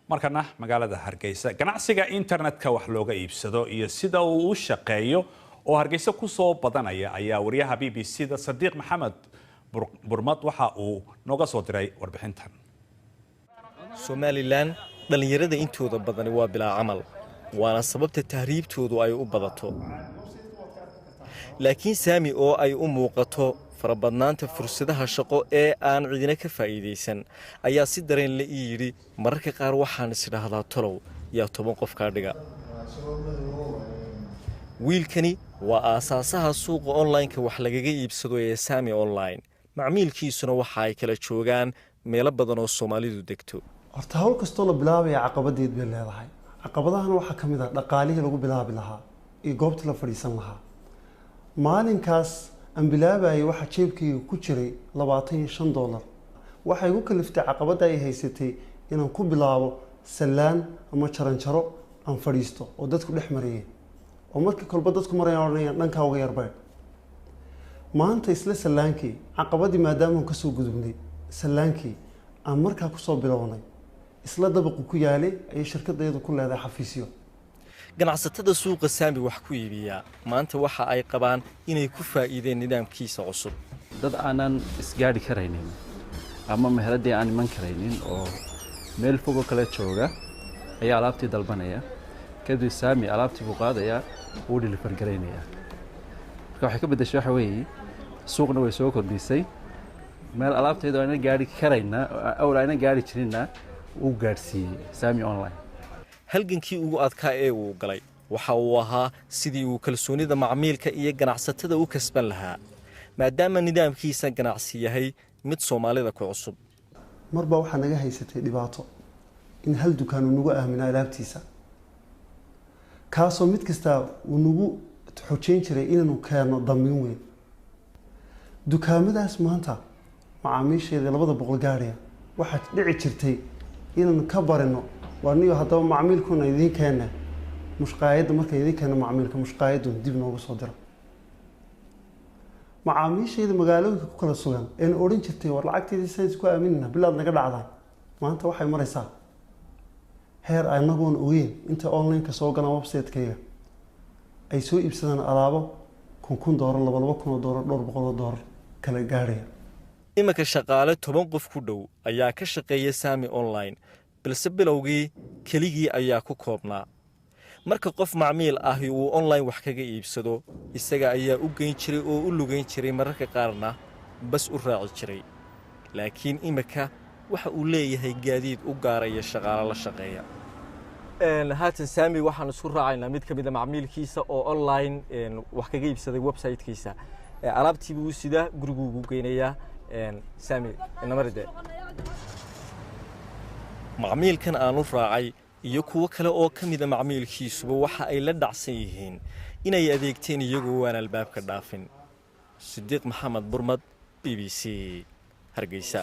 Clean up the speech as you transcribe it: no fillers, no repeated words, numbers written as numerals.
markana magaalada Hargeysa ganacsiga internetka wax looga iibsado iyo sida uu u shaqeeyo oo Hargeysa ku soo badanaya ayaa wariyaha BBC da Sadiq Maxamed burmad waxa uu nooga soo diray warbixintan. Somaliland dhalinyarada intooda badani waa bilaa camal waana sababta tahriibtoodu ay u badato laakiin saami oo ay u muuqato farabadnaanta fursadaha shaqo ee aan cidina ka faa'iideysan ayaa si dareen la yiri mararka qaar waxaan isdhaahdaa tolow yaa 10 qof ka dhiga wiilkani waa aasaasaha suuqa online-ka wax lagaga iibsado ee saami online macmiilkiisuna waxa ay kala joogaan meelo badan oo Soomaalidu degto horta hawl kastoo la bilaabay caqabadeed bay leedahay caqabadahana waxa kamid ah dhaqaalihii lagu bilaabi lahaa iyo goobta la fadhiisan lahaa maalinkaas aan bilaabay waxa jeebkayga ku jiray $25 waxa igu kaliftay caqabada ay haysatay inaan ku bilaabo salaan ama jaranjaro aan fadhiisto oo dadku dhex marayeen oo markii kolba dadku marayaan dhanka uga yarbay maanta isla salaankii caqabadii maadaama aan ka soo gudubnay salaankii aan markaa ku soo bilownay isla dabaq ku yaalay ay shirkadaydu ku leedahay xafiisyo ganacsatada suuqa saami wax ku iibiya maanta waxa ay qabaan inay ku faa'iideen nidaamkiisa cusub dad aanan isgaari karaynin ama meheladii aan iman karaynin oo meel fog kala jooga ayaa alaabtii dalbanaya kadib saami alaabtii buu qaadaya oo deliver gareynaya marka waxa ka bedeshay waxa weeye suuqna way soo kordhisay meel alaabteedu aan gaari karayna oo aan gaari jirinna uu gaarsiiyay saami online halgankii ugu adkaa ee uu galay waxa uu ahaa sidii uu kalsoonida macmiilka iyo ganacsatada u kasban lahaa maadaama nidaamkiisa ganacsi yahay mid Soomaalida ku cusub marba waxa naga haysatay dhibaato in hal dukaan uu nagu aamino alaabtiisa kaasoo mid kasta uu nagu xoojin jiray inuu keeno damiin weyn dukaamadaas maanta macaamiisheeda 200 gaariya waxa dhici jirtay inaan ka barino waaniyo hadaba macmiilkuna idin keena mushqaayada markay idin keena macmiilka mushqaayadu dib noogu soo diro macaamiisheeda magaalooyinka ku kala sugan ee oran jirtay war lacagteedii sayns ku aaminna bilaad naga dhacday maanta waxay maraysaa heer anagoon ogeyn inta online-ka soo galaan website-kayga ay soo iibsadaan alaabo $1,000 $2,000 $400 kala gaaraya imaka shaqaale 10 qof ku dhow ayaa ka shaqeeya saami online balse bilowgii keligii ayaa ku koobnaa marka qof macmiil ah uu online wax kaga iibsado isaga ayaa u geyn jiray oo u lugeyn jiray mararka qaarna bas u raaci jiray laakiin imaka waxa uu leeyahay gaadiid u gaaraya shaqaale la shaqeeya haatan saami waxaan isku raacaynaa mid kamid ah macmiilkiisa oo online wax kaga iibsaday website-kiisa alaabtii buu sida gurigu ugu geynayaa saami inamaride macmiilkan aanu raacay iyo kuwa kale oo kamid ah macmiilkiisuba waxa ay la dhacsan yihiin inay adeegteen iyagoo aan albaabka dhaafin Sadiq Maxamed burmad BBC Hargeysa